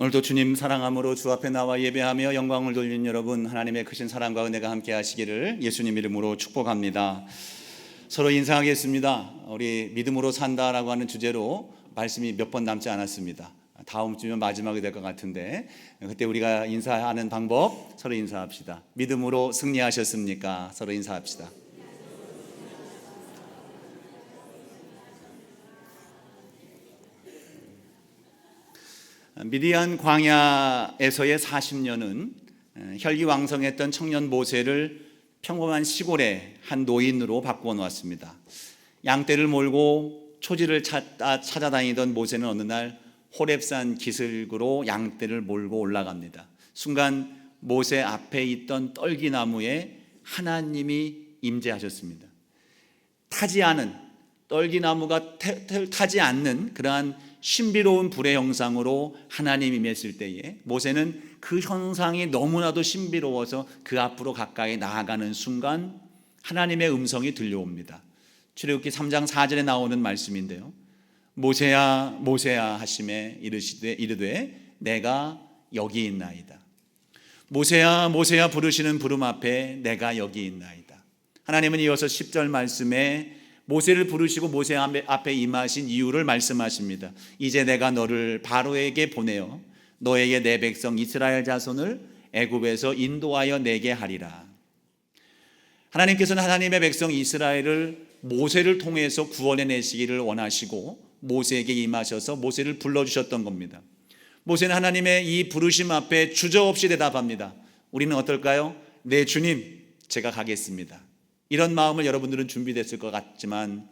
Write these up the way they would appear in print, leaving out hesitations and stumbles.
오늘도 주님 사랑함으로 주 앞에 나와 예배하며 영광을 돌리는 여러분, 하나님의 크신 사랑과 은혜가 함께 하시기를 예수님 이름으로 축복합니다. 서로 인사하겠습니다. 우리 믿음으로 산다라고 하는 주제로 말씀이 몇 번 남지 않았습니다. 다음 주면 마지막이 될 것 같은데, 그때 우리가 인사하는 방법 서로 인사합시다. 믿음으로 승리하셨습니까? 서로 인사합시다. 미디안 광야에서의 40년은 혈기왕성했던 청년 모세를 평범한 시골의 한 노인으로 바꾸어 놓았습니다. 양떼를 몰고 초지를 찾아다니던 모세는 어느 날 호렙산 기슭으로 양떼를 몰고 올라갑니다. 순간 모세 앞에 있던 떨기나무에 하나님이 임재하셨습니다. 타지 않은, 떨기나무가 타지 않는 그러한 신비로운 불의 형상으로 하나님이 임했을 때에 모세는 그 형상이 너무나도 신비로워서 그 앞으로 가까이 나아가는 순간 하나님의 음성이 들려옵니다. 출애굽기 3장 4절에 나오는 말씀인데요, 모세야 모세야 하시매 이르되 내가 여기 있나이다. 모세야 모세야 부르시는 부름 앞에 내가 여기 있나이다. 하나님은 이어서 10절 말씀에 모세를 부르시고 모세 앞에 임하신 이유를 말씀하십니다. 이제 내가 너를 바로에게 보내어 너에게 내 백성 이스라엘 자손을 애굽에서 인도하여 내게 하리라. 하나님께서는 하나님의 백성 이스라엘을 모세를 통해서 구원해 내시기를 원하시고 모세에게 임하셔서 모세를 불러주셨던 겁니다. 모세는 하나님의 이 부르심 앞에 주저없이 대답합니다. 우리는 어떨까요? 네 주님, 제가 가겠습니다. 이런 마음을 여러분들은 준비됐을 것 같지만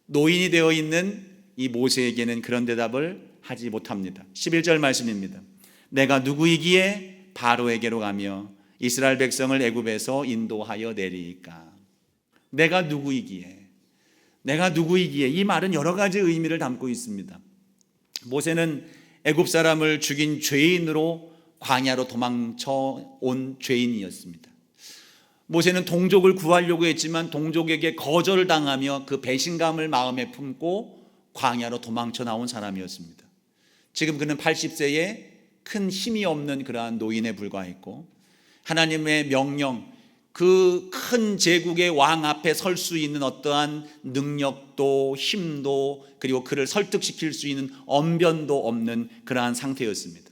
노인이 되어 있는 이 모세에게는 그런 대답을 하지 못합니다. 11절 말씀입니다. 내가 누구이기에 바로에게로 가며 이스라엘 백성을 애굽에서 인도하여 내리까. 내가 누구이기에 이 말은 여러 가지 의미를 담고 있습니다. 모세는 애굽 사람을 죽인 죄인으로 광야로 도망쳐 온 죄인이었습니다. 모세는 동족을 구하려고 했지만 동족에게 거절을 당하며 그 배신감을 마음에 품고 광야로 도망쳐 나온 사람이었습니다. 지금 그는 80세에 큰 힘이 없는 그러한 노인에 불과했고 하나님의 명령, 그 큰 제국의 왕 앞에 설 수 있는 어떠한 능력도 힘도 그리고 그를 설득시킬 수 있는 언변도 없는 그러한 상태였습니다.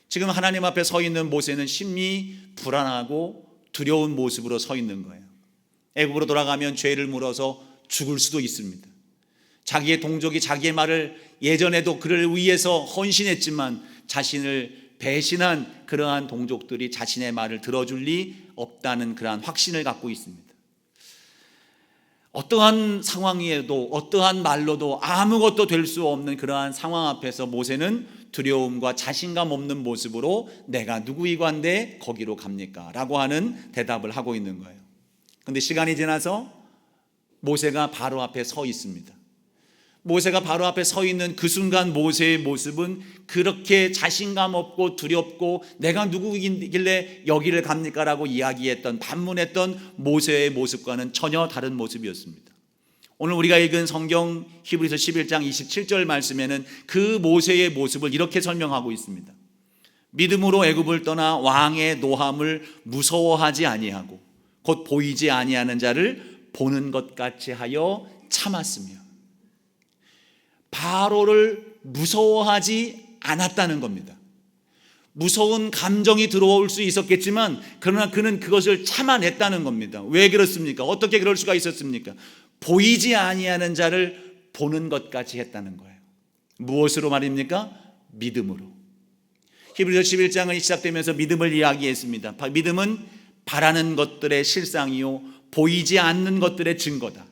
지금 하나님 앞에 서 있는 모세는 심히 불안하고 두려운 모습으로 서 있는 거예요. 애굽으로 돌아가면 죄를 물어서 죽을 수도 있습니다. 자기의 동족이 자기의 말을 예전에도 그를 위해서 헌신했지만 자신을 배신한 그러한 동족들이 자신의 말을 들어줄 리 없다는 그러한 확신을 갖고 있습니다. 어떠한 상황에도 어떠한 말로도 아무것도 될 수 없는 그러한 상황 앞에서 모세는 두려움과 자신감 없는 모습으로 내가 누구이관데 거기로 갑니까? 라고 하는 대답을 하고 있는 거예요. 그런데 시간이 지나서 모세가 바로 앞에 서 있습니다. 모세가 바로 앞에 서 있는 그 순간 모세의 모습은 그렇게 자신감 없고 두렵고 내가 누구이길래 여기를 갑니까? 라고 이야기했던, 반문했던 모세의 모습과는 전혀 다른 모습이었습니다. 오늘 우리가 읽은 성경 히브리서 11장 27절 말씀에는 그 모세의 모습을 이렇게 설명하고 있습니다. 믿음으로 애굽을 떠나 왕의 노함을 무서워하지 아니하고 곧 보이지 아니하는 자를 보는 것 같이 하여 참았으며. 바로를 무서워하지 않았다는 겁니다. 무서운 감정이 들어올 수 있었겠지만 그러나 그는 그것을 참아냈다는 겁니다. 왜 그렇습니까? 어떻게 그럴 수가 있었습니까? 보이지 아니하는 자를 보는 것 같이 했다는 거예요. 무엇으로 말입니까? 믿음으로. 히브리서 11장은 시작되면서 믿음을 이야기했습니다. 믿음은 바라는 것들의 실상이요 보이지 않는 것들의 증거다.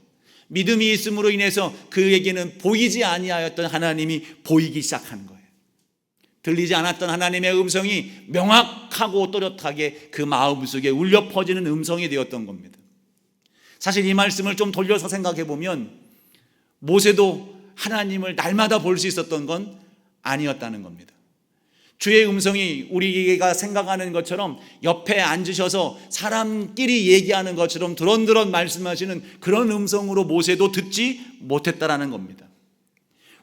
믿음이 있음으로 인해서 그에게는 보이지 아니하였던 하나님이 보이기 시작한 거예요. 들리지 않았던 하나님의 음성이 명확하고 또렷하게 그 마음속에 울려 퍼지는 음성이 되었던 겁니다. 사실 이 말씀을 좀 돌려서 생각해 보면 모세도 하나님을 날마다 볼 수 있었던 건 아니었다는 겁니다. 주의 음성이 우리가 생각하는 것처럼 옆에 앉으셔서 사람끼리 얘기하는 것처럼 드런드런 말씀하시는 그런 음성으로 모세도 듣지 못했다라는 겁니다.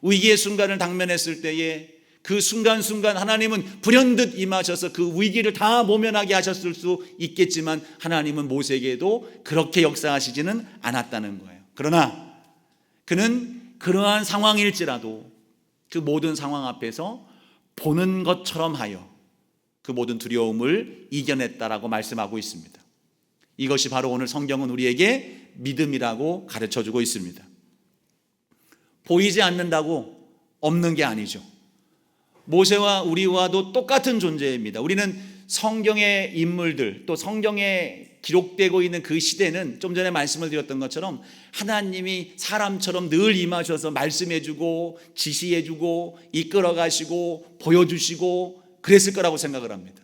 위기의 순간을 당면했을 때에 그 순간순간 하나님은 불현듯 임하셔서 그 위기를 다 모면하게 하셨을 수 있겠지만 하나님은 모세에게도 그렇게 역사하시지는 않았다는 거예요. 그러나 그는 그러한 상황일지라도 그 모든 상황 앞에서 보는 것처럼 하여 그 모든 두려움을 이겨냈다라고 말씀하고 있습니다. 이것이 바로 오늘 성경은 우리에게 믿음이라고 가르쳐주고 있습니다. 보이지 않는다고 없는 게 아니죠. 모세와 우리와도 똑같은 존재입니다. 우리는 성경의 인물들, 또 성경에 기록되고 있는 그 시대는 좀 전에 말씀을 드렸던 것처럼 하나님이 사람처럼 늘 임하셔서 말씀해주고 지시해주고 이끌어가시고 보여주시고 그랬을 거라고 생각을 합니다.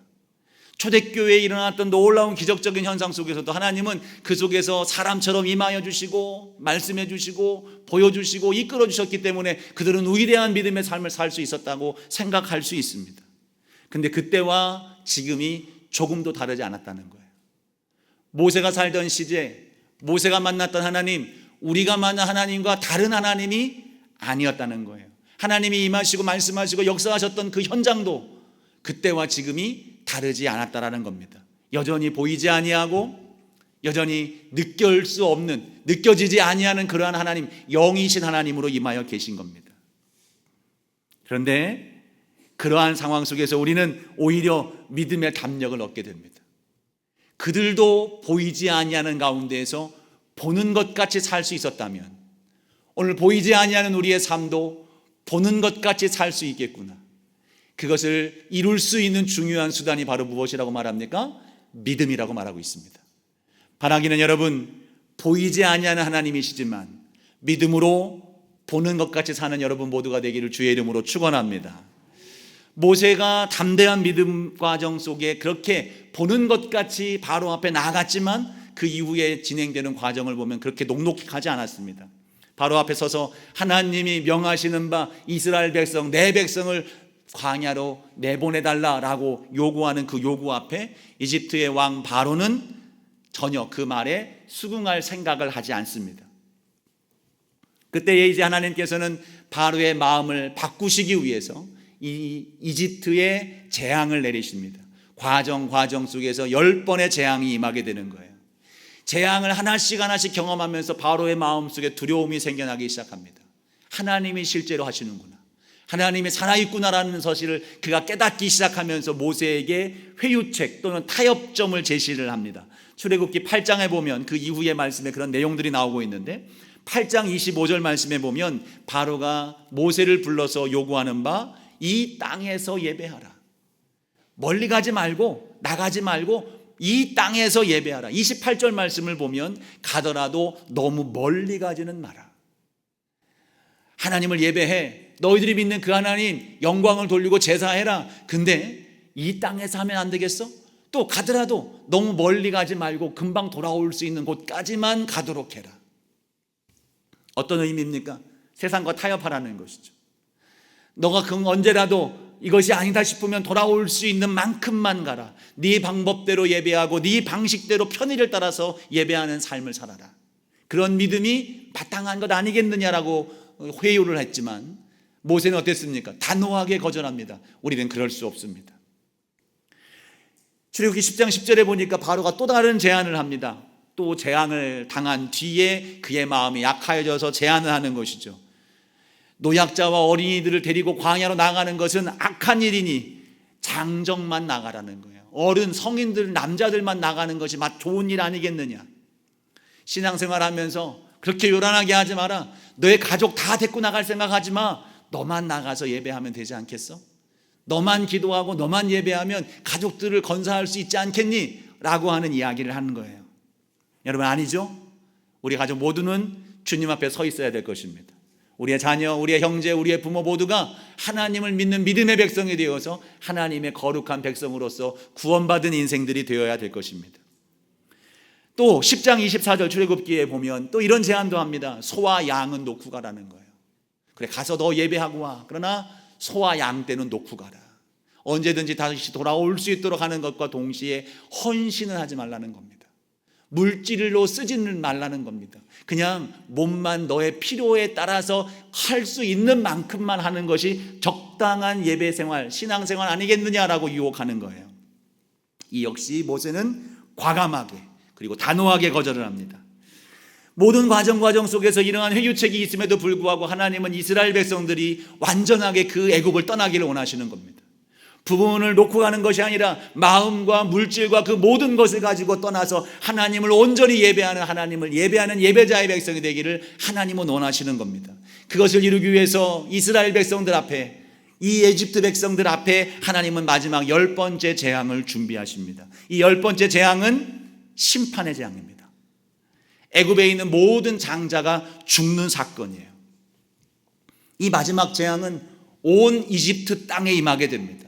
초대교회에 일어났던 놀라운 기적적인 현상 속에서도 하나님은 그 속에서 사람처럼 임하여 주시고 말씀해 주시고 보여주시고 이끌어 주셨기 때문에 그들은 위대한 믿음의 삶을 살 수 있었다고 생각할 수 있습니다. 근데 그때와 지금이 조금도 다르지 않았다는 거예요. 모세가 살던 시제, 모세가 만났던 하나님, 우리가 만난 하나님과 다른 하나님이 아니었다는 거예요. 하나님이 임하시고 말씀하시고 역사하셨던 그 현장도 그때와 지금이 다르지 않았다라는 겁니다. 여전히 보이지 아니하고 여전히 느낄 수 없는, 느껴지지 아니하는 그러한 하나님, 영이신 하나님으로 임하여 계신 겁니다. 그런데 그러한 상황 속에서 우리는 오히려 믿음의 담력을 얻게 됩니다. 그들도 보이지 아니하는 가운데에서 보는 것 같이 살 수 있었다면 오늘 보이지 아니하는 우리의 삶도 보는 것 같이 살 수 있겠구나. 그것을 이룰 수 있는 중요한 수단이 바로 무엇이라고 말합니까? 믿음이라고 말하고 있습니다. 바라기는 여러분, 보이지 아니하는 하나님이시지만 믿음으로 보는 것 같이 사는 여러분 모두가 되기를 주의 이름으로 축원합니다. 모세가 담대한 믿음 과정 속에 그렇게 보는 것 같이 바로 앞에 나아갔지만 그 이후에 진행되는 과정을 보면 그렇게 녹록하지 않았습니다. 바로 앞에 서서 하나님이 명하시는 바 이스라엘 백성, 내 백성을 광야로 내보내달라라고 요구하는 그 요구 앞에 이집트의 왕 바로는 전혀 그 말에 수긍할 생각을 하지 않습니다. 그때에 이제 하나님께서는 바로의 마음을 바꾸시기 위해서 이 이집트에 재앙을 내리십니다. 과정 속에서 10번의 재앙이 임하게 되는 거예요. 재앙을 하나씩 경험하면서 바로의 마음속에 두려움이 생겨나기 시작합니다. 하나님이 실제로 하시는구나, 하나님이 살아있구나라는 사실을 그가 깨닫기 시작하면서 모세에게 회유책 또는 타협점을 제시를 합니다. 출애굽기 8장에 보면 그 이후의 말씀에 그런 내용들이 나오고 있는데 8장 25절 말씀에 보면 바로가 모세를 불러서 요구하는 바 이 땅에서 예배하라. 멀리 가지 말고 나가지 말고 이 땅에서 예배하라. 28절 말씀을 보면 가더라도 너무 멀리 가지는 마라. 하나님을 예배해. 너희들이 믿는 그 하나님 영광을 돌리고 제사해라. 근데 이 땅에서 하면 안 되겠어? 또 가더라도 너무 멀리 가지 말고 금방 돌아올 수 있는 곳까지만 가도록 해라. 어떤 의미입니까? 세상과 타협하라는 것이죠. 너가 언제라도 이것이 아니다 싶으면 돌아올 수 있는 만큼만 가라. 네 방법대로 예배하고 네 방식대로 편의를 따라서 예배하는 삶을 살아라. 그런 믿음이 바탕한 것 아니겠느냐라고 회유를 했지만 모세는 어땠습니까? 단호하게 거절합니다. 우리는 그럴 수 없습니다. 출애굽기 10장 10절에 보니까 바로가 또 다른 제안을 합니다. 또 재앙을 당한 뒤에 그의 마음이 약하여져서 제안을 하는 것이죠. 노약자와 어린이들을 데리고 광야로 나가는 것은 악한 일이니 장정만 나가라는 거예요. 어른, 성인들, 남자들만 나가는 것이 좋은 일 아니겠느냐. 신앙생활하면서 그렇게 요란하게 하지 마라. 너의 가족 다 데리고 나갈 생각하지 마. 너만 나가서 예배하면 되지 않겠어? 너만 기도하고 너만 예배하면 가족들을 건사할 수 있지 않겠니? 라고 하는 이야기를 하는 거예요. 여러분, 아니죠? 우리 가족 모두는 주님 앞에 서 있어야 될 것입니다. 우리의 자녀, 우리의 형제, 우리의 부모 모두가 하나님을 믿는 믿음의 백성이 되어서 하나님의 거룩한 백성으로서 구원받은 인생들이 되어야 될 것입니다. 또 10장 24절 출애굽기에 보면 또 이런 제안도 합니다. 소와 양은 놓고 가라는 거예요. 그래, 가서 너 예배하고 와. 그러나 소와 양 떼는 놓고 가라. 언제든지 다시 돌아올 수 있도록 하는 것과 동시에 헌신을 하지 말라는 겁니다. 물질로 쓰지는 말라는 겁니다. 그냥 몸만 너의 필요에 따라서 할 수 있는 만큼만 하는 것이 적당한 예배 생활, 신앙 생활 아니겠느냐라고 유혹하는 거예요. 이 역시 모세는 과감하게 그리고 단호하게 거절을 합니다. 모든 과정 속에서 이러한 회유책이 있음에도 불구하고 하나님은 이스라엘 백성들이 완전하게 그 애국을 떠나기를 원하시는 겁니다. 부분을 놓고 가는 것이 아니라 마음과 물질과 그 모든 것을 가지고 떠나서 하나님을 온전히 예배하는, 하나님을 예배하는 예배자의 백성이 되기를 하나님은 원하시는 겁니다. 그것을 이루기 위해서 이스라엘 백성들 앞에, 이 에집트 백성들 앞에 하나님은 마지막 10번째 재앙을 준비하십니다. 이 10번째 재앙은 심판의 재앙입니다. 애굽에 있는 모든 장자가 죽는 사건이에요. 이 마지막 재앙은 온 이집트 땅에 임하게 됩니다.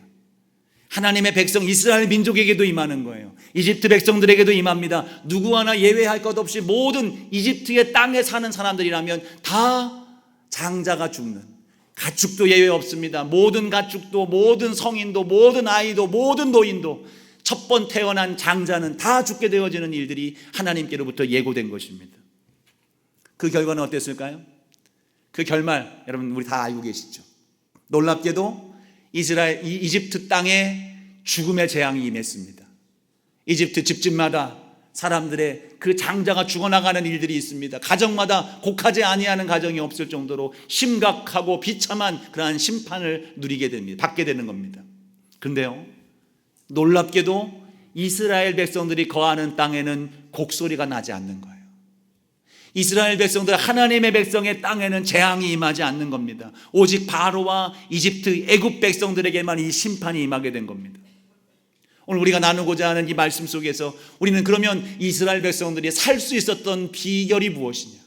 하나님의 백성 이스라엘 민족에게도 임하는 거예요. 이집트 백성들에게도 임합니다. 누구 하나 예외할 것 없이 모든 이집트의 땅에 사는 사람들이라면 다 장자가 죽는, 가축도 예외 없습니다. 모든 가축도, 모든 성인도, 모든 아이도, 모든 노인도 첫 번 태어난 장자는 다 죽게 되어지는 일들이 하나님께로부터 예고된 것입니다. 그 결과는 어땠을까요? 그 결말 여러분 우리 다 알고 계시죠. 놀랍게도 이집트 땅에 죽음의 재앙이 임했습니다. 이집트 집집마다 사람들의 그 장자가 죽어나가는 일들이 있습니다. 가정마다 곡하지 아니하는 가정이 없을 정도로 심각하고 비참한 그러한 심판을 누리게 됩니다. 받게 되는 겁니다. 그런데요, 놀랍게도 이스라엘 백성들이 거하는 땅에는 곡소리가 나지 않는 거예요. 이스라엘 백성들, 하나님의 백성의 땅에는 재앙이 임하지 않는 겁니다. 오직 바로와 이집트, 애굽 백성들에게만 이 심판이 임하게 된 겁니다. 오늘 우리가 나누고자 하는 이 말씀 속에서 우리는 그러면 이스라엘 백성들이 살 수 있었던 비결이 무엇이냐?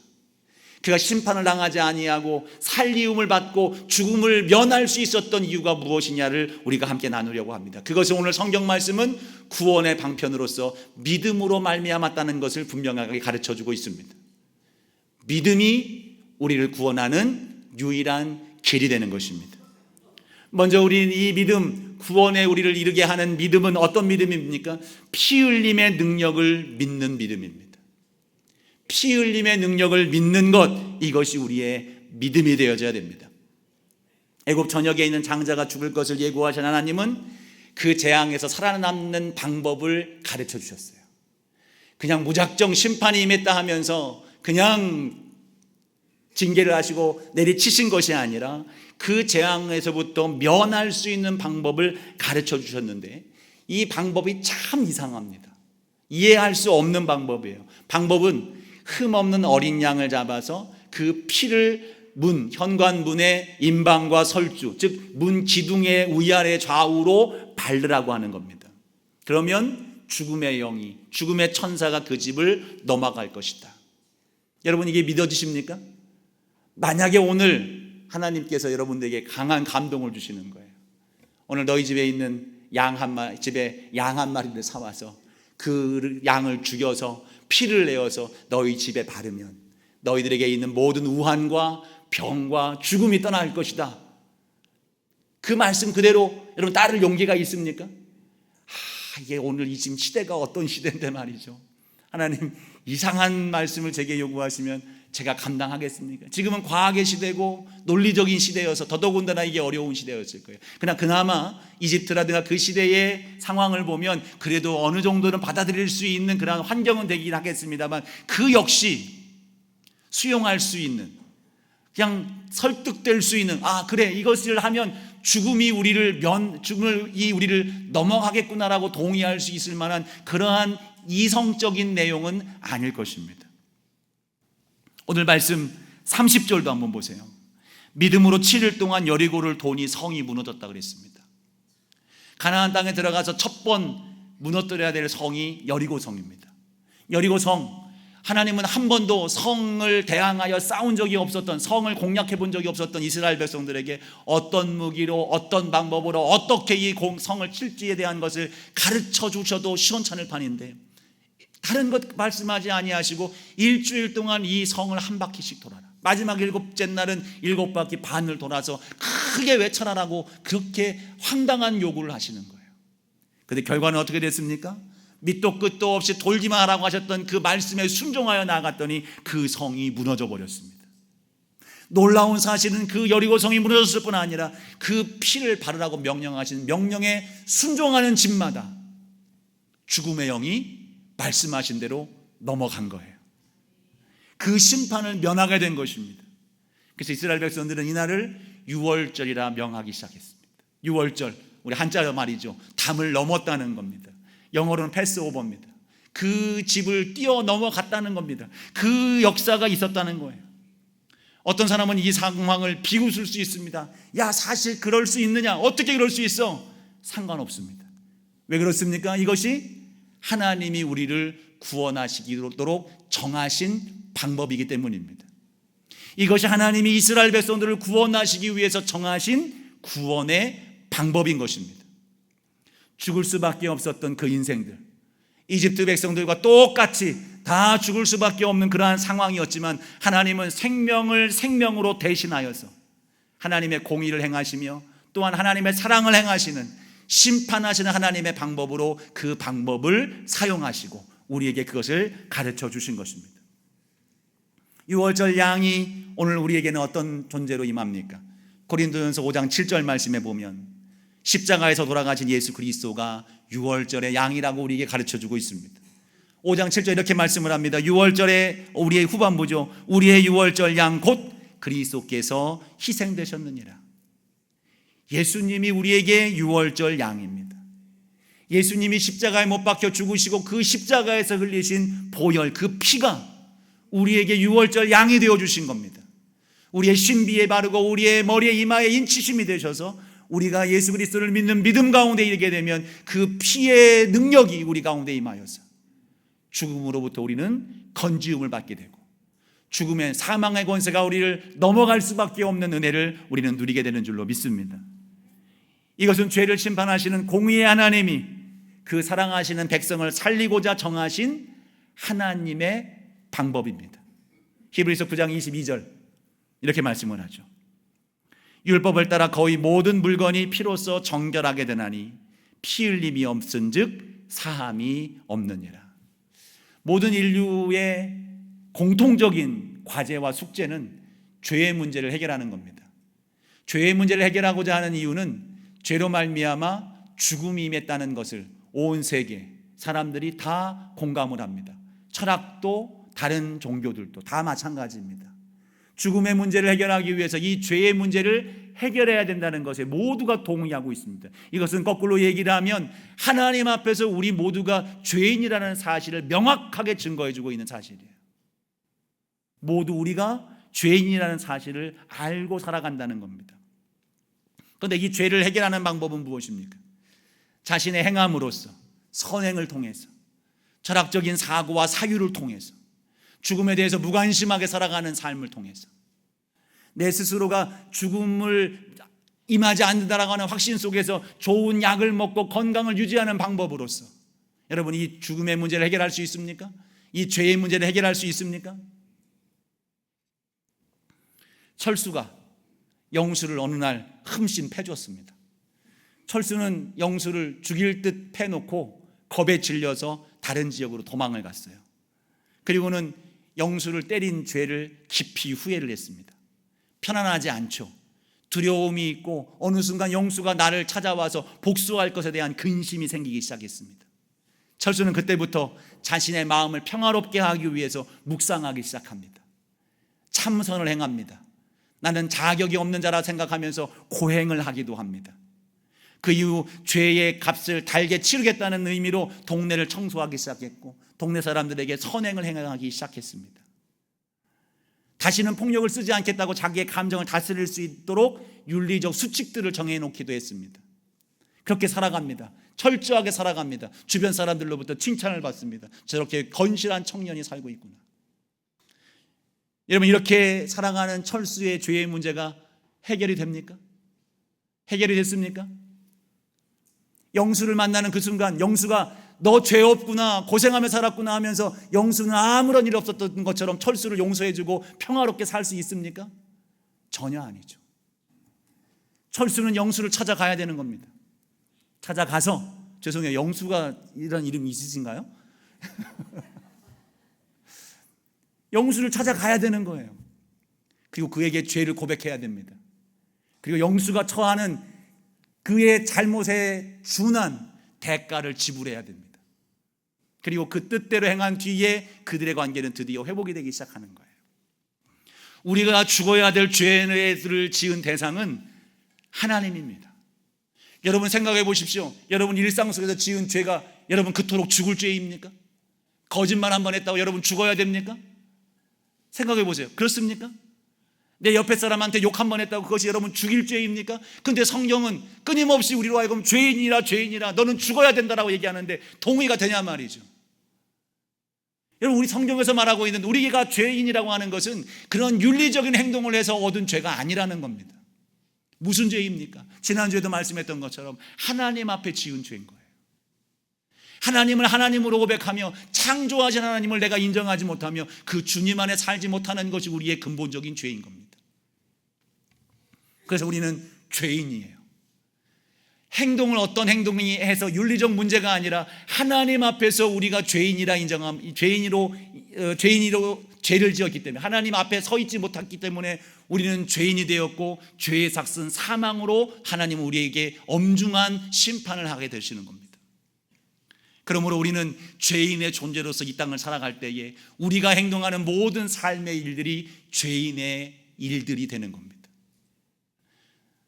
그가 심판을 당하지 아니하고 살리움을 받고 죽음을 면할 수 있었던 이유가 무엇이냐를 우리가 함께 나누려고 합니다. 그것이 오늘 성경 말씀은 구원의 방편으로서 믿음으로 말미암았다는 것을 분명하게 가르쳐주고 있습니다. 믿음이 우리를 구원하는 유일한 길이 되는 것입니다. 먼저 우리는 이 믿음, 구원에 우리를 이르게 하는 믿음은 어떤 믿음입니까? 피 흘림의 능력을 믿는 믿음입니다. 피 흘림의 능력을 믿는 것, 이것이 우리의 믿음이 되어져야 됩니다. 애굽 전역에 있는 장자가 죽을 것을 예고하신 하나님은 그 재앙에서 살아남는 방법을 가르쳐 주셨어요. 그냥 무작정 심판이 임했다 하면서 그냥 징계를 하시고 내리치신 것이 아니라 그 재앙에서부터 면할 수 있는 방법을 가르쳐 주셨는데, 이 방법이 참 이상합니다. 이해할 수 없는 방법이에요. 방법은 흠없는 어린 양을 잡아서 그 피를 현관문의 임방과 설주, 즉 문 기둥의 위아래 좌우로 바르라고 하는 겁니다. 그러면 죽음의 영이, 죽음의 천사가 그 집을 넘어갈 것이다. 여러분, 이게 믿어지십니까? 만약에 오늘 하나님께서 여러분들에게 강한 감동을 주시는 거예요. 오늘 너희 집에 있는 집에 양 한 마리를 사와서 그 양을 죽여서 피를 내어서 너희 집에 바르면 너희들에게 있는 모든 우환과 병과 죽음이 떠날 것이다. 그 말씀 그대로 여러분 따를 용기가 있습니까? 이게 오늘 이 지금 시대가 어떤 시대인데 말이죠. 하나님, 이상한 말씀을 제게 요구하시면 제가 감당하겠습니까? 지금은 과학의 시대고 논리적인 시대여서 더더군다나 이게 어려운 시대였을 거예요. 그러나 그나마 이집트라든가 그 시대의 상황을 보면 그래도 어느 정도는 받아들일 수 있는 그런 환경은 되긴 하겠습니다만, 그 역시 수용할 수 있는, 그냥 설득될 수 있는, 그래, 이것을 하면 죽음이 우리를 넘어가겠구나라고 동의할 수 있을 만한 그러한 이성적인 내용은 아닐 것입니다. 오늘 말씀 30절도 한번 보세요. 믿음으로 7일 동안 여리고를 도니 성이 무너졌다 그랬습니다. 가나안 땅에 들어가서 첫 번 무너뜨려야 될 성이 여리고 성입니다. 여리고 성, 하나님은 한 번도 성을 대항하여 싸운 적이 없었던, 성을 공략해 본 적이 없었던 이스라엘 백성들에게 어떤 무기로, 어떤 방법으로 어떻게 이 성을 칠지에 대한 것을 가르쳐 주셔도 시원찮을 판인데, 다른 것 말씀하지 아니하시고 일주일 동안 이 성을 한 바퀴씩 돌아라. 마지막 7째 날은 7바퀴 반을 돌아서 크게 외쳐라라고 그렇게 황당한 요구를 하시는 거예요. 그런데 결과는 어떻게 됐습니까? 밑도 끝도 없이 돌기만 하라고 하셨던 그 말씀에 순종하여 나아갔더니 그 성이 무너져 버렸습니다. 놀라운 사실은 그 여리고 성이 무너졌을 뿐 아니라 그 피를 바르라고 명령하신 명령에 순종하는 집마다 죽음의 영이 말씀하신 대로 넘어간 거예요. 그 심판을 면하게 된 것입니다. 그래서 이스라엘 백성들은 이날을 유월절이라 명하기 시작했습니다. 유월절, 우리 한자로 말이죠. 담을 넘었다는 겁니다. 영어로는 패스오버입니다. 그 집을 뛰어 넘어갔다는 겁니다. 그 역사가 있었다는 거예요. 어떤 사람은 이 상황을 비웃을 수 있습니다. 야, 사실 그럴 수 있느냐? 어떻게 그럴 수 있어? 상관없습니다. 왜 그렇습니까? 이것이 하나님이 우리를 구원하시도록 정하신 방법이기 때문입니다. 이것이 하나님이 이스라엘 백성들을 구원하시기 위해서 정하신 구원의 방법인 것입니다. 죽을 수밖에 없었던 그 인생들, 이집트 백성들과 똑같이 다 죽을 수밖에 없는 그러한 상황이었지만 하나님은 생명을 생명으로 대신하여서 하나님의 공의를 행하시며 또한 하나님의 사랑을 행하시는 심판하시는 하나님의 방법으로 그 방법을 사용하시고 우리에게 그것을 가르쳐 주신 것입니다. 유월절 양이 오늘 우리에게는 어떤 존재로 임합니까? 고린도전서 5장 7절 말씀에 보면 십자가에서 돌아가신 예수 그리스도가 유월절의 양이라고 우리에게 가르쳐주고 있습니다. 5장 7절 이렇게 말씀을 합니다. 유월절에 우리의 후반부죠. 우리의 유월절 양 곧 그리스도께서 희생되셨느니라. 예수님이 우리에게 유월절 양입니다. 예수님이 십자가에 못 박혀 죽으시고 그 십자가에서 흘리신 보혈, 그 피가 우리에게 유월절 양이 되어주신 겁니다. 우리의 신비에 바르고 우리의 머리에 이마에 인치심이 되셔서 우리가 예수 그리스도를 믿는 믿음 가운데 이르게 되면 그 피의 능력이 우리 가운데 임하여서 죽음으로부터 우리는 건지움을 받게 되고 죽음의 사망의 권세가 우리를 넘어갈 수밖에 없는 은혜를 우리는 누리게 되는 줄로 믿습니다. 이것은 죄를 심판하시는 공의의 하나님이 그 사랑하시는 백성을 살리고자 정하신 하나님의 방법입니다. 히브리서 9장 22절 이렇게 말씀을 하죠. 율법을 따라 거의 모든 물건이 피로써 정결하게 되나니 피 흘림이 없은즉 사함이 없느니라. 모든 인류의 공통적인 과제와 숙제는 죄의 문제를 해결하는 겁니다. 죄의 문제를 해결하고자 하는 이유는 죄로 말미암아 죽음이 임했다는 것을 온 세계 사람들이 다 공감을 합니다. 철학도 다른 종교들도 다 마찬가지입니다. 죽음의 문제를 해결하기 위해서 이 죄의 문제를 해결해야 된다는 것에 모두가 동의하고 있습니다. 이것은 거꾸로 얘기를 하면 하나님 앞에서 우리 모두가 죄인이라는 사실을 명확하게 증거해주고 있는 사실이에요. 모두 우리가 죄인이라는 사실을 알고 살아간다는 겁니다. 그런데 이 죄를 해결하는 방법은 무엇입니까? 자신의 행함으로써, 선행을 통해서, 철학적인 사고와 사유를 통해서, 죽음에 대해서 무관심하게 살아가는 삶을 통해서 내 스스로가 죽음을 임하지 않는다라고 하는 확신 속에서 좋은 약을 먹고 건강을 유지하는 방법으로서 여러분 이 죽음의 문제를 해결할 수 있습니까? 이 죄의 문제를 해결할 수 있습니까? 철수가 영수를 어느 날 흠씬 패줬습니다. 철수는 영수를 죽일 듯 패놓고 겁에 질려서 다른 지역으로 도망을 갔어요. 그리고는 영수를 때린 죄를 깊이 후회를 했습니다. 편안하지 않죠. 두려움이 있고 어느 순간 영수가 나를 찾아와서 복수할 것에 대한 근심이 생기기 시작했습니다. 철수는 그때부터 자신의 마음을 평화롭게 하기 위해서 묵상하기 시작합니다. 참선을 행합니다. 나는 자격이 없는 자라 생각하면서 고행을 하기도 합니다. 그 이후 죄의 값을 달게 치르겠다는 의미로 동네를 청소하기 시작했고 동네 사람들에게 선행을 행하기 시작했습니다. 다시는 폭력을 쓰지 않겠다고 자기의 감정을 다스릴 수 있도록 윤리적 수칙들을 정해놓기도 했습니다. 그렇게 살아갑니다. 철저하게 살아갑니다. 주변 사람들로부터 칭찬을 받습니다. 저렇게 건실한 청년이 살고 있구나. 여러분 이렇게 살아가는 철수의 죄의 문제가 해결이 됩니까? 해결이 됐습니까? 영수를 만나는 그 순간 영수가 너 죄 없구나 고생하며 살았구나 하면서 영수는 아무런 일 없었던 것처럼 철수를 용서해주고 평화롭게 살 수 있습니까? 전혀 아니죠. 철수는 영수를 찾아가야 되는 겁니다. 찾아가서 죄송해요. 영수가 이런 이름이 있으신가요? 영수를 찾아가야 되는 거예요. 그리고 그에게 죄를 고백해야 됩니다. 그리고 영수가 처하는 그의 잘못에 준한 대가를 지불해야 됩니다. 그리고 그 뜻대로 행한 뒤에 그들의 관계는 드디어 회복이 되기 시작하는 거예요. 우리가 죽어야 될 죄를 지은 대상은 하나님입니다. 여러분 생각해 보십시오. 여러분 일상 속에서 지은 죄가 여러분 그토록 죽을 죄입니까? 거짓말 한 번 했다고 여러분 죽어야 됩니까? 생각해 보세요. 그렇습니까? 내 옆에 사람한테 욕 한 번 했다고 그것이 여러분 죽일 죄입니까? 근데 성경은 끊임없이 우리로 하여금 죄인이라 죄인이라 너는 죽어야 된다라고 얘기하는데 동의가 되냐 말이죠. 여러분 우리 성경에서 말하고 있는 우리가 죄인이라고 하는 것은 그런 윤리적인 행동을 해서 얻은 죄가 아니라는 겁니다. 무슨 죄입니까? 지난주에도 말씀했던 것처럼 하나님 앞에 지은 죄인 거예요. 하나님을 하나님으로 고백하며 창조하신 하나님을 내가 인정하지 못하며 그 주님 안에 살지 못하는 것이 우리의 근본적인 죄인 겁니다. 그래서 우리는 죄인이에요. 행동을 어떤 행동이 해서 윤리적 문제가 아니라 하나님 앞에서 우리가 죄인이라 인정함, 죄인으로 죄를 지었기 때문에 하나님 앞에 서 있지 못했기 때문에 우리는 죄인이 되었고 죄의 삭은 사망으로 하나님은 우리에게 엄중한 심판을 하게 되시는 겁니다. 그러므로 우리는 죄인의 존재로서 이 땅을 살아갈 때에 우리가 행동하는 모든 삶의 일들이 죄인의 일들이 되는 겁니다.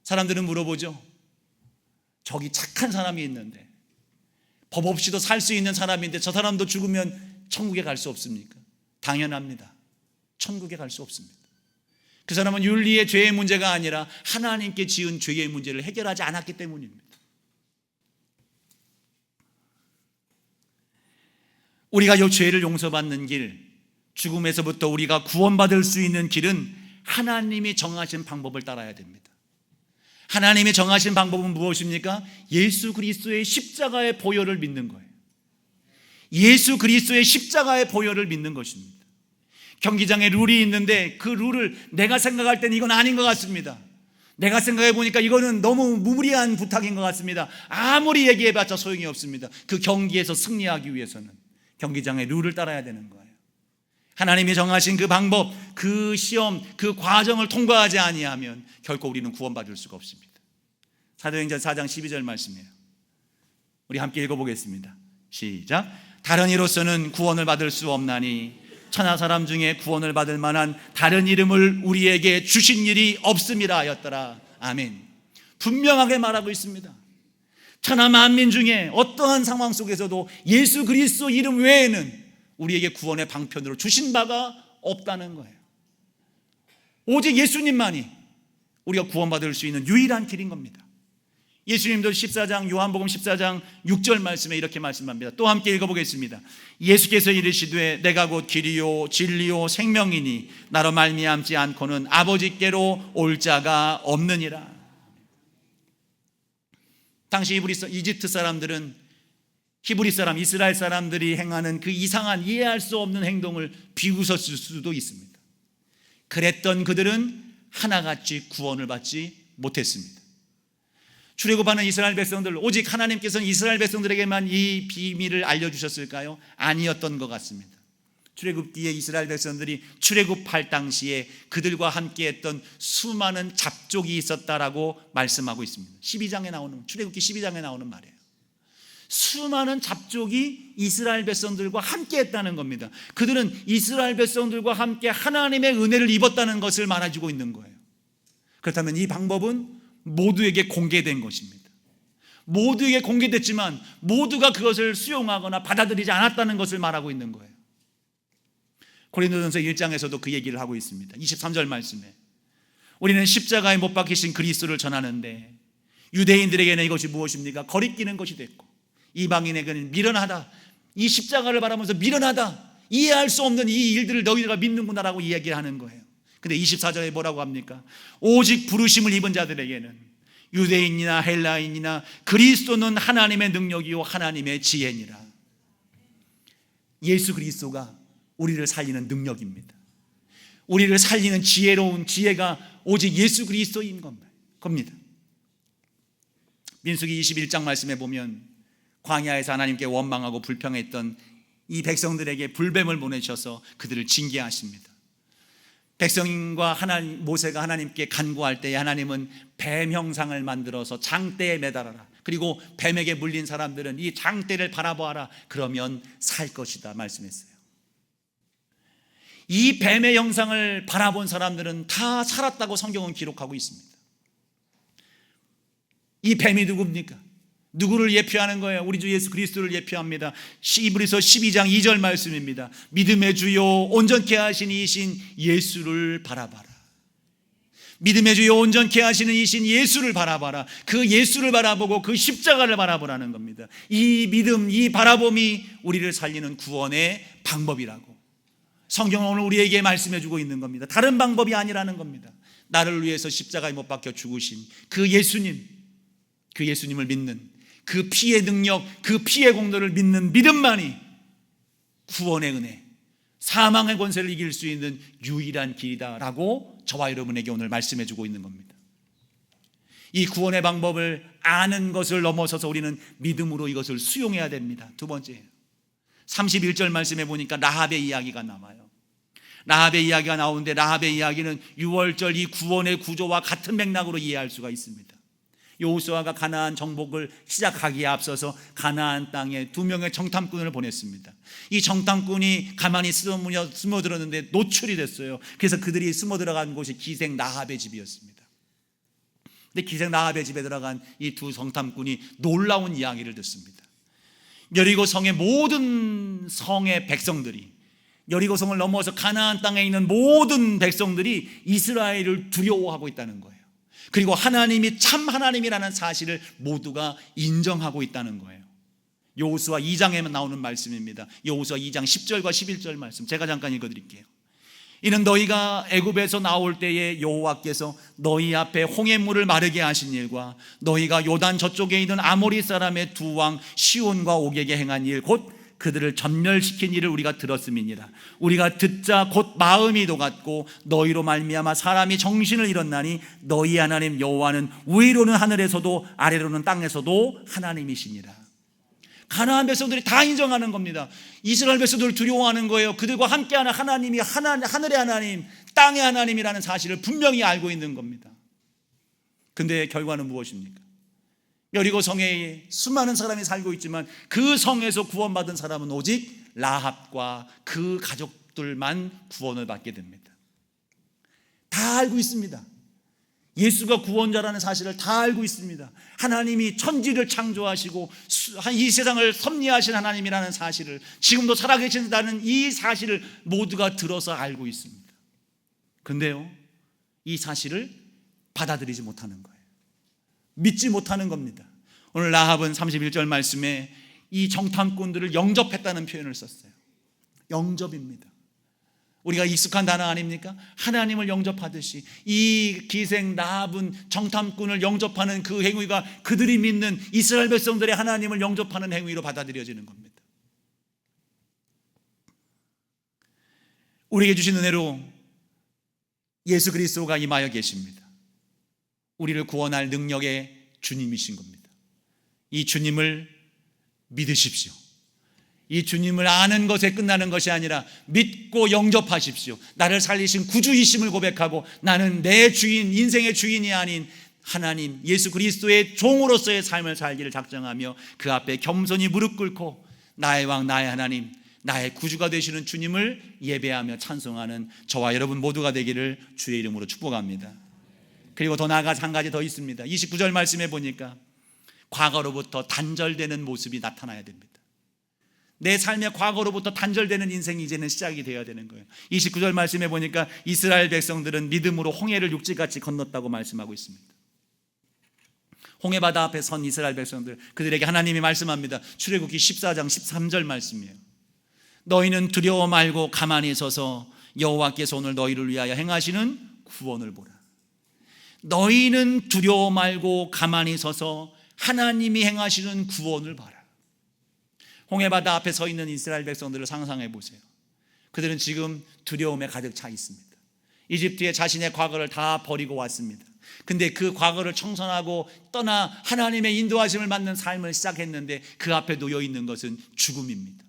사람들은 물어보죠. 저기 착한 사람이 있는데 법 없이도 살 수 있는 사람인데 저 사람도 죽으면 천국에 갈 수 없습니까? 당연합니다. 천국에 갈 수 없습니다. 그 사람은 윤리의 죄의 문제가 아니라 하나님께 지은 죄의 문제를 해결하지 않았기 때문입니다. 우리가 이 죄를 용서받는 길, 죽음에서부터 우리가 구원받을 수 있는 길은 하나님이 정하신 방법을 따라야 됩니다. 하나님이 정하신 방법은 무엇입니까? 예수 그리스도의 십자가의 보혈을 믿는 거예요. 예수 그리스도의 십자가의 보혈을 믿는 것입니다. 경기장에 룰이 있는데 그 룰을 내가 생각할 때는 이건 아닌 것 같습니다. 내가 생각해 보니까 이거는 너무 무리한 부탁인 것 같습니다. 아무리 얘기해봤자 소용이 없습니다. 그 경기에서 승리하기 위해서는 경기장의 룰을 따라야 되는 거예요. 하나님이 정하신 그 방법, 그 시험, 그 과정을 통과하지 아니하면 결코 우리는 구원받을 수가 없습니다. 사도행전 4장 12절 말씀이에요. 우리 함께 읽어보겠습니다. 시작. 다른 이로서는 구원을 받을 수 없나니 천하 사람 중에 구원을 받을 만한 다른 이름을 우리에게 주신 일이 없음이라 하였더라. 아멘. 분명하게 말하고 있습니다. 천하 만민 중에 어떠한 상황 속에서도 예수 그리스도 이름 외에는 우리에게 구원의 방편으로 주신 바가 없다는 거예요. 오직 예수님만이 우리가 구원받을 수 있는 유일한 길인 겁니다. 예수님도 14장 요한복음 14장 6절 말씀에 이렇게 말씀합니다. 또 함께 읽어보겠습니다. 예수께서 이르시되 내가 곧 길이요 진리요 생명이니 나로 말미암지 않고는 아버지께로 올 자가 없느니라. 당시 이집트 사람들은 히브리 사람, 이스라엘 사람들이 행하는 그 이상한 이해할 수 없는 행동을 비웃었을 수도 있습니다. 그랬던 그들은 하나같이 구원을 받지 못했습니다. 출애굽하는 이스라엘 백성들, 오직 하나님께서는 이스라엘 백성들에게만 이 비밀을 알려주셨을까요? 아니었던 것 같습니다. 출애굽 뒤에 이스라엘 백성들이 출애굽할 당시에 그들과 함께했던 수많은 잡족이 있었다라고 말씀하고 있습니다. 12장에 나오는, 출애굽기 12장에 나오는 말이에요. 수많은 잡족이 이스라엘 백성들과 함께했다는 겁니다. 그들은 이스라엘 백성들과 함께 하나님의 은혜를 입었다는 것을 말해주고 있는 거예요. 그렇다면 이 방법은 모두에게 공개된 것입니다. 모두에게 공개됐지만 모두가 그것을 수용하거나 받아들이지 않았다는 것을 말하고 있는 거예요. 고린도전서 1장에서도 그 얘기를 하고 있습니다. 23절 말씀에 우리는 십자가에 못 박히신 그리스도를 전하는데 유대인들에게는 이것이 무엇입니까? 거리끼는 것이 됐고 이방인에게는 미련하다. 이 십자가를 바라면서 미련하다. 이해할 수 없는 이 일들을 너희가 믿는구나라고 이야기를 하는 거예요. 근데 24절에 뭐라고 합니까? 오직 부르심을 입은 자들에게는 유대인이나 헬라인이나 그리스도는 하나님의 능력이요 하나님의 지혜니라. 예수 그리스도가 우리를 살리는 능력입니다. 우리를 살리는 지혜로운 지혜가 오직 예수 그리스도인 겁니다. 민수기 21장 말씀에 보면 광야에서 하나님께 원망하고 불평했던 이 백성들에게 불뱀을 보내셔서 그들을 징계하십니다. 백성과 모세가 하나님께 간구할 때에 하나님은 뱀 형상을 만들어서 장대에 매달아라. 그리고 뱀에게 물린 사람들은 이 장대를 바라보아라. 그러면 살 것이다 말씀했어요. 이 뱀의 형상을 바라본 사람들은 다 살았다고 성경은 기록하고 있습니다. 이 뱀이 누굽니까? 누구를 예표하는 거예요? 우리 주 예수 그리스도를 예표합니다. 히브리서 12장 2절 말씀입니다. 믿음의 주요 온전케 하신 이신 예수를 바라봐라. 믿음의 주요 온전케 하시는 이신 예수를 바라봐라. 그 예수를 바라보고 그 십자가를 바라보라는 겁니다. 이 믿음, 이 바라봄이 우리를 살리는 구원의 방법이라고 성경은 오늘 우리에게 말씀해 주고 있는 겁니다. 다른 방법이 아니라는 겁니다. 나를 위해서 십자가에 못 박혀 죽으신 그 예수님, 그 예수님을 믿는 그 피의 능력, 그 피의 공로를 믿는 믿음만이 구원의 은혜, 사망의 권세를 이길 수 있는 유일한 길이다라고 저와 여러분에게 오늘 말씀해 주고 있는 겁니다. 이 구원의 방법을 아는 것을 넘어서서 우리는 믿음으로 이것을 수용해야 됩니다. 두 번째예요. 31절 말씀해 보니까 라합의 이야기가 나와요. 라합의 이야기가 나오는데 라합의 이야기는 6월절 이 구원의 구조와 같은 맥락으로 이해할 수가 있습니다. 여호수아가 가나안 정복을 시작하기에 앞서서 가나안 땅에 2명의 정탐꾼을 보냈습니다. 이 정탐꾼이 가만히 숨어들었는데 노출이 됐어요. 그래서 그들이 숨어들어간 곳이 기생 라합의 집이었습니다. 근데 기생 라합의 집에 들어간 이 두 정탐꾼이 놀라운 이야기를 듣습니다. 여리고 성의 모든 성의 백성들이, 여리고성을 넘어서 가나안 땅에 있는 모든 백성들이 이스라엘을 두려워하고 있다는 거예요. 그리고 하나님이 참 하나님이라는 사실을 모두가 인정하고 있다는 거예요. 여호수아 2장에만 나오는 말씀입니다. 여호수아 2장 10절과 11절 말씀 제가 잠깐 읽어드릴게요. 이는 너희가 애굽에서 나올 때에 여호와께서 너희 앞에 홍해물을 마르게 하신 일과 너희가 요단 저쪽에 있는 아모리 사람의 두 왕 시온과 옥에게 행한 일 곧 그들을 전멸시킨 일을 우리가 들었음이니라. 우리가 듣자 곧 마음이 녹았고 너희로 말미암아 사람이 정신을 잃었나니 너희 하나님 여호와는 위로는 하늘에서도 아래로는 땅에서도 하나님이시니라. 가나안 백성들이 다 인정하는 겁니다. 이스라엘 백성들을 두려워하는 거예요. 그들과 함께하는 하나님이 하늘의 하나님, 땅의 하나님이라는 사실을 분명히 알고 있는 겁니다. 근데 결과는 무엇입니까? 여리고 성에 수많은 사람이 살고 있지만 그 성에서 구원받은 사람은 오직 라합과 그 가족들만 구원을 받게 됩니다. 다 알고 있습니다. 예수가 구원자라는 사실을 다 알고 있습니다. 하나님이 천지를 창조하시고 이 세상을 섭리하신 하나님이라는 사실을, 지금도 살아계신다는 이 사실을 모두가 들어서 알고 있습니다. 근데요, 이 사실을 받아들이지 못하는 거예요. 믿지 못하는 겁니다. 오늘 라합은 31절 말씀에 이 정탐꾼들을 영접했다는 표현을 썼어요. 영접입니다. 우리가 익숙한 단어 아닙니까? 하나님을 영접하듯이 이 기생 라합은 정탐꾼을 영접하는 그 행위가 그들이 믿는 이스라엘 백성들의 하나님을 영접하는 행위로 받아들여지는 겁니다. 우리에게 주신 은혜로 예수 그리스도가 임하여 계십니다. 우리를 구원할 능력의 주님이신 겁니다. 이 주님을 믿으십시오. 이 주님을 아는 것에 끝나는 것이 아니라 믿고 영접하십시오. 나를 살리신 구주이심을 고백하고 나는 내 주인, 인생의 주인이 아닌 하나님 예수 그리스도의 종으로서의 삶을 살기를 작정하며 그 앞에 겸손히 무릎 꿇고 나의 왕, 나의 하나님, 나의 구주가 되시는 주님을 예배하며 찬송하는 저와 여러분 모두가 되기를 주의 이름으로 축복합니다. 그리고 더 나아가서 한 가지 더 있습니다. 29절 말씀해 보니까 과거로부터 단절되는 모습이 나타나야 됩니다. 내 삶의 과거로부터 단절되는 인생이 이제는 시작이 되어야 되는 거예요. 29절 말씀해 보니까 이스라엘 백성들은 믿음으로 홍해를 육지같이 건넜다고 말씀하고 있습니다. 홍해바다 앞에 선 이스라엘 백성들, 그들에게 하나님이 말씀합니다. 출애굽기 14장 13절 말씀이에요. 너희는 두려워 말고 가만히 서서 여호와께서 오늘 너희를 위하여 행하시는 구원을 보라. 너희는 두려워 말고 가만히 서서 하나님이 행하시는 구원을 봐라. 홍해바다 앞에 서 있는 이스라엘 백성들을 상상해 보세요. 그들은 지금 두려움에 가득 차 있습니다. 이집트에 자신의 과거를 다 버리고 왔습니다. 근데 그 과거를 청산하고 떠나 하나님의 인도하심을 받는 삶을 시작했는데 그 앞에 놓여 있는 것은 죽음입니다.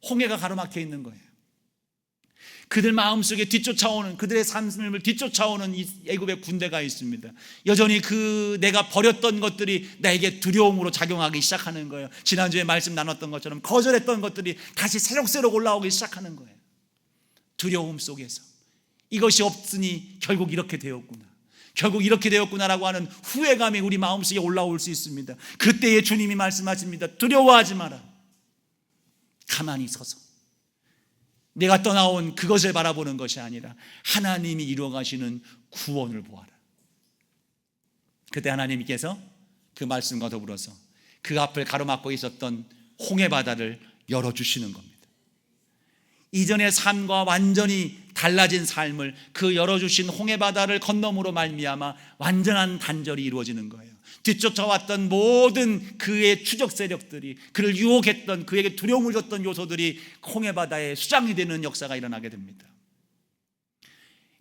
홍해가 가로막혀 있는 거예요. 그들 마음속에 뒤쫓아오는, 그들의 삶을 뒤쫓아오는 이 애굽의 군대가 있습니다. 여전히 그 내가 버렸던 것들이 나에게 두려움으로 작용하기 시작하는 거예요. 지난주에 말씀 나눴던 것처럼 거절했던 것들이 다시 새록새록 올라오기 시작하는 거예요. 두려움 속에서 이것이 없으니 결국 이렇게 되었구나, 결국 이렇게 되었구나라고 하는 후회감이 우리 마음속에 올라올 수 있습니다. 그때에 주님이 말씀하십니다. 두려워하지 마라. 가만히 서서 내가 떠나온 그것을 바라보는 것이 아니라 하나님이 이루어가시는 구원을 보아라. 그때 하나님께서 그 말씀과 더불어서 그 앞을 가로막고 있었던 홍해바다를 열어주시는 겁니다. 이전의 삶과 완전히 달라진 삶을 그 열어주신 홍해바다를 건너므로 말미암아 완전한 단절이 이루어지는 거예요. 뒤쫓아왔던 모든 그의 추적 세력들이, 그를 유혹했던, 그에게 두려움을 줬던 요소들이 홍해바다에 수장이 되는 역사가 일어나게 됩니다.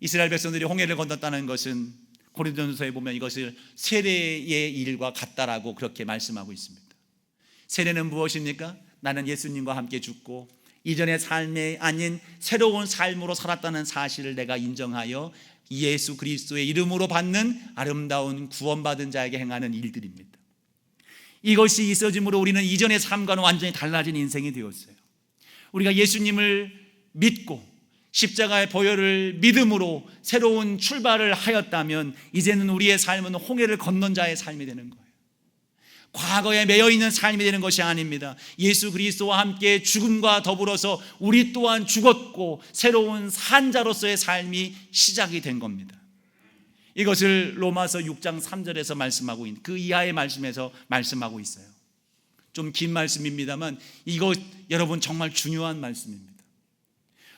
이스라엘 백성들이 홍해를 건넜다는 것은 고린도전서에 보면 이것을 세례의 일과 같다라고 그렇게 말씀하고 있습니다. 세례는 무엇입니까? 나는 예수님과 함께 죽고 이전의 삶이 아닌 새로운 삶으로 살았다는 사실을 내가 인정하여 예수 그리스도의 이름으로 받는 아름다운 구원받은 자에게 행하는 일들입니다. 이것이 있어짐으로 우리는 이전의 삶과는 완전히 달라진 인생이 되었어요. 우리가 예수님을 믿고 십자가의 보혈을 믿음으로 새로운 출발을 하였다면 이제는 우리의 삶은 홍해를 건넌 자의 삶이 되는 거예요. 과거에 매여 있는 삶이 되는 것이 아닙니다. 예수 그리스도와 함께 죽음과 더불어서 우리 또한 죽었고 새로운 산자로서의 삶이 시작이 된 겁니다. 이것을 로마서 6장 3절에서 말씀하고 있는 그 이하의 말씀에서 말씀하고 있어요. 좀 긴 말씀입니다만 이것 여러분 정말 중요한 말씀입니다.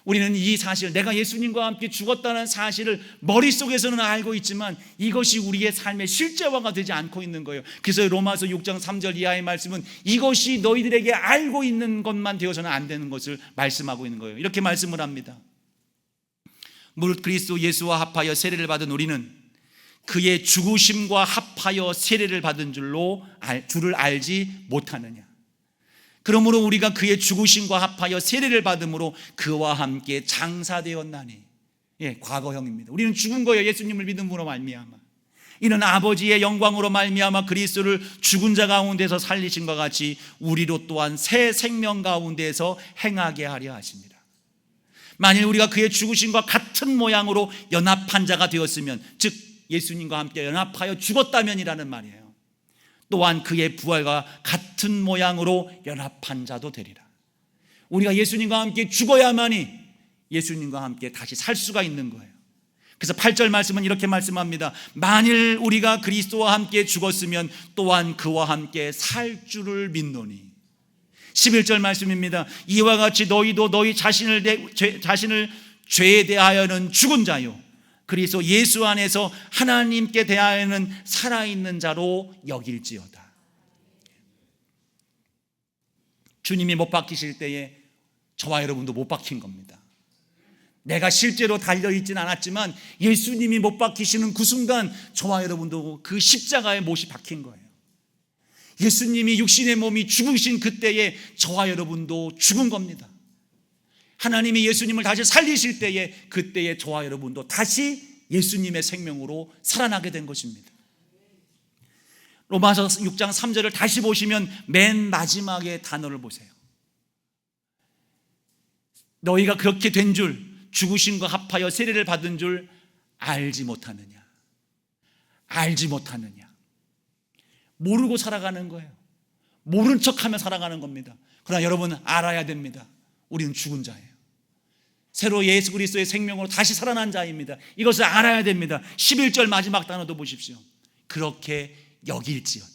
우리는 이 사실, 내가 예수님과 함께 죽었다는 사실을 머릿속에서는 알고 있지만 이것이 우리의 삶의 실제화가 되지 않고 있는 거예요. 그래서 로마서 6장 3절 이하의 말씀은 이것이 너희들에게 알고 있는 것만 되어서는 안 되는 것을 말씀하고 있는 거예요. 이렇게 말씀을 합니다. 무릇 그리스도 예수와 합하여 세례를 받은 우리는 그의 죽으심과 합하여 세례를 받은 줄을 알지 못하느냐. 그러므로 우리가 그의 죽으심과 합하여 세례를 받음으로 그와 함께 장사되었나니. 과거형입니다. 우리는 죽은 거예요. 예수님을 믿음으로 말미암아. 이는 아버지의 영광으로 말미암아 그리스도를 죽은 자 가운데서 살리신 것 같이 우리로 또한 새 생명 가운데서 행하게 하려 하십니다. 만일 우리가 그의 죽으심과 같은 모양으로 연합한 자가 되었으면, 즉 예수님과 함께 연합하여 죽었다면이라는 말이에요. 또한 그의 부활과 같은 모양으로 연합한 자도 되리라. 우리가 예수님과 함께 죽어야만이 예수님과 함께 다시 살 수가 있는 거예요. 그래서 8절 말씀은 이렇게 말씀합니다. 만일 우리가 그리스도와 함께 죽었으면 또한 그와 함께 살 줄을 믿노니. 11절 말씀입니다. 이와 같이 너희도 너희 자신을 죄에 대하여는 죽은 자요 그리스도 예수 안에서 하나님께 대하여는 살아있는 자로 여길지어다. 주님이 못 박히실 때에 저와 여러분도 못 박힌 겁니다. 내가 실제로 달려있진 않았지만 예수님이 못 박히시는 그 순간 저와 여러분도 그 십자가에 못이 박힌 거예요. 예수님이 육신의 몸이 죽으신 그때에 저와 여러분도 죽은 겁니다. 하나님이 예수님을 다시 살리실 때에 그때에 저와 여러분도 다시 예수님의 생명으로 살아나게 된 것입니다. 로마서 6장 3절을 다시 보시면 맨 마지막에 단어를 보세요. 너희가 그렇게 된 줄, 죽으심과 합하여 세례를 받은 줄 알지 못하느냐. 알지 못하느냐. 모르고 살아가는 거예요. 모른 척하며 살아가는 겁니다. 그러나 여러분 알아야 됩니다. 우리는 죽은 자예요. 새로 예수 그리스도의 생명으로 다시 살아난 자입니다. 이것을 알아야 됩니다. 11절 마지막 단어도 보십시오. 그렇게 여길지어다.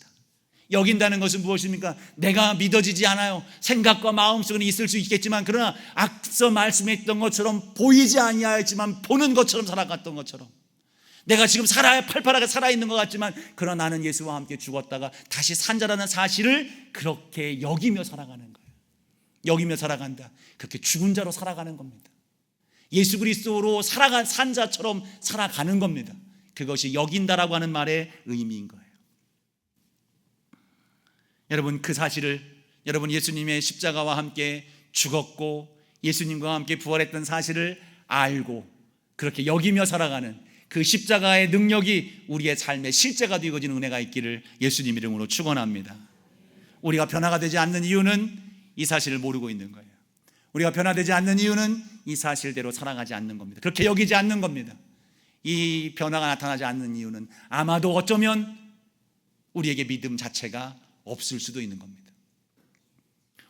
여긴다는 것은 무엇입니까? 내가 믿어지지 않아요. 생각과 마음속에는 있을 수 있겠지만 그러나 앞서 말씀했던 것처럼 보이지 아니하였지만 보는 것처럼 살아갔던 것처럼 내가 지금 팔팔하게 살아있는 것 같지만 그러나 나는 예수와 함께 죽었다가 다시 산 자라는 사실을 그렇게 여기며 살아가는 거예요. 여기며 살아간다. 그렇게 죽은 자로 살아가는 겁니다. 예수 그리스도로 산 자처럼 살아가는 겁니다. 그것이 여긴다라고 하는 말의 의미인 거예요. 여러분, 그 사실을, 여러분 예수님의 십자가와 함께 죽었고 예수님과 함께 부활했던 사실을 알고 그렇게 여기며 살아가는 그 십자가의 능력이 우리의 삶의 실제가 되어지는 은혜가 있기를 예수님 이름으로 축원합니다. 우리가 변화가 되지 않는 이유는 이 사실을 모르고 있는 거예요. 우리가 변화되지 않는 이유는 이 사실대로 살아가지 않는 겁니다. 그렇게 여기지 않는 겁니다. 이 변화가 나타나지 않는 이유는 아마도 어쩌면 우리에게 믿음 자체가 없을 수도 있는 겁니다.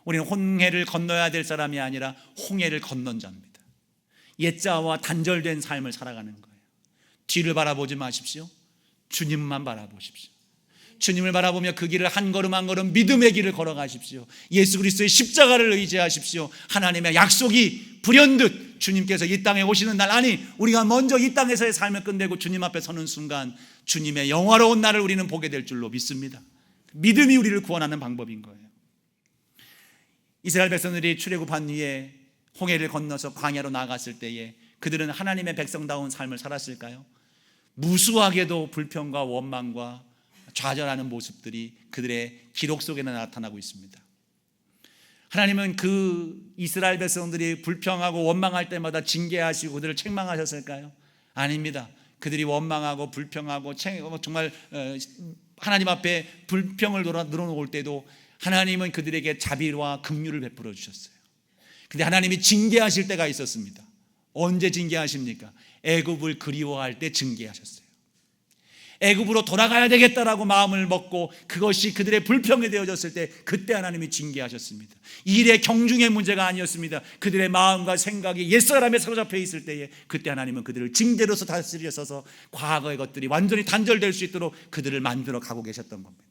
우리는 홍해를 건너야 될 사람이 아니라 홍해를 건넌 자입니다. 옛자와 단절된 삶을 살아가는 거예요. 뒤를 바라보지 마십시오. 주님만 바라보십시오. 주님을 바라보며 그 길을 한 걸음 한 걸음 믿음의 길을 걸어가십시오. 예수 그리스도의 십자가를 의지하십시오. 하나님의 약속이 불현듯 주님께서 이 땅에 오시는 날, 아니 우리가 먼저 이 땅에서의 삶을 끝내고 주님 앞에 서는 순간 주님의 영화로운 날을 우리는 보게 될 줄로 믿습니다. 믿음이 우리를 구원하는 방법인 거예요. 이스라엘 백성들이 출애굽한 뒤에 홍해를 건너서 광야로 나갔을 때에 그들은 하나님의 백성다운 삶을 살았을까요? 무수하게도 불평과 원망과 좌절하는 모습들이 그들의 기록 속에 나타나고 있습니다. 하나님은 그 이스라엘 백성들이 불평하고 원망할 때마다 징계하시고 그들을 책망하셨을까요? 아닙니다. 그들이 원망하고 불평하고 정말 하나님 앞에 불평을 늘어놓을 때도 하나님은 그들에게 자비와 긍휼을 베풀어 주셨어요. 근데 하나님이 징계하실 때가 있었습니다. 언제 징계하십니까? 애굽을 그리워할 때 징계하셨어요. 애굽으로 돌아가야 되겠다라고 마음을 먹고 그것이 그들의 불평이 되어졌을 때 그때 하나님이 징계하셨습니다. 일의 경중의 문제가 아니었습니다. 그들의 마음과 생각이 옛사람에 사로잡혀 있을 때에 그때 하나님은 그들을 징계로서 다스리셔서 과거의 것들이 완전히 단절될 수 있도록 그들을 만들어 가고 계셨던 겁니다.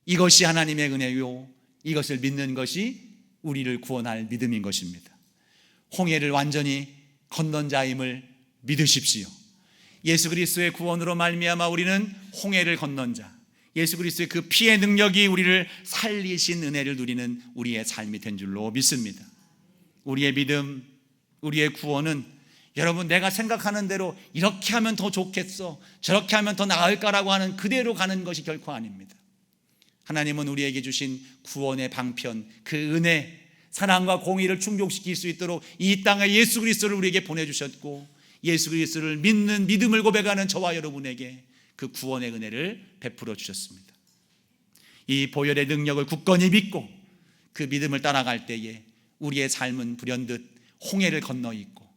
이것이 하나님의 은혜요, 이것을 믿는 것이 우리를 구원할 믿음인 것입니다. 홍해를 완전히 건넌 자임을 믿으십시오. 예수 그리스도의 구원으로 말미암아 우리는 홍해를 건넌 자, 예수 그리스도의 그 피의 능력이 우리를 살리신 은혜를 누리는 우리의 삶이 된 줄로 믿습니다. 우리의 믿음, 우리의 구원은 여러분 내가 생각하는 대로 이렇게 하면 더 좋겠어, 저렇게 하면 더 나을까라고 하는 그대로 가는 것이 결코 아닙니다. 하나님은 우리에게 주신 구원의 방편, 그 은혜, 사랑과 공의를 충족시킬 수 있도록 이 땅에 예수 그리스도를 우리에게 보내주셨고 예수 그리스도를 믿는 믿음을 고백하는 저와 여러분에게 그 구원의 은혜를 베풀어 주셨습니다. 이 보혈의 능력을 굳건히 믿고 그 믿음을 따라갈 때에 우리의 삶은 불현듯 홍해를 건너 있고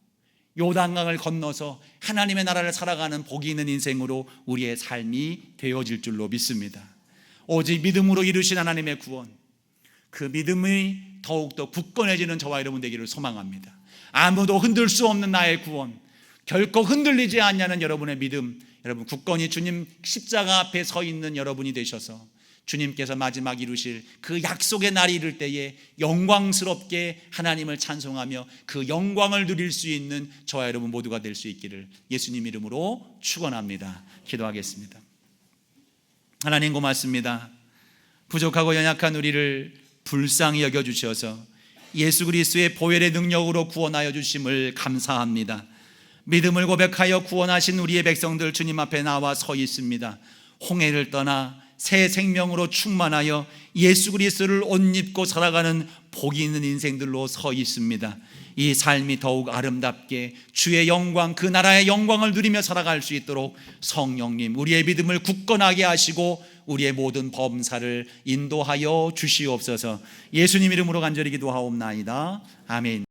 요단강을 건너서 하나님의 나라를 살아가는 복이 있는 인생으로 우리의 삶이 되어질 줄로 믿습니다. 오직 믿음으로 이루신 하나님의 구원, 그 믿음이 더욱더 굳건해지는 저와 여러분 되기를 소망합니다. 아무도 흔들 수 없는 나의 구원, 결코 흔들리지 않냐는 여러분의 믿음, 여러분 굳건히 주님 십자가 앞에 서 있는 여러분이 되셔서 주님께서 마지막 이루실 그 약속의 날이 이를 때에 영광스럽게 하나님을 찬송하며 그 영광을 누릴 수 있는 저와 여러분 모두가 될 수 있기를 예수님 이름으로 축원합니다. 기도하겠습니다. 하나님 고맙습니다. 부족하고 연약한 우리를 불쌍히 여겨주셔서 예수 그리스도의 보혈의 능력으로 구원하여 주심을 감사합니다. 믿음을 고백하여 구원하신 우리의 백성들 주님 앞에 나와 서 있습니다. 홍해를 떠나 새 생명으로 충만하여 예수 그리스도를 옷 입고 살아가는 복이 있는 인생들로 서 있습니다. 이 삶이 더욱 아름답게 주의 영광, 그 나라의 영광을 누리며 살아갈 수 있도록 성령님 우리의 믿음을 굳건하게 하시고 우리의 모든 범사를 인도하여 주시옵소서. 예수님 이름으로 간절히 기도하옵나이다. 아멘.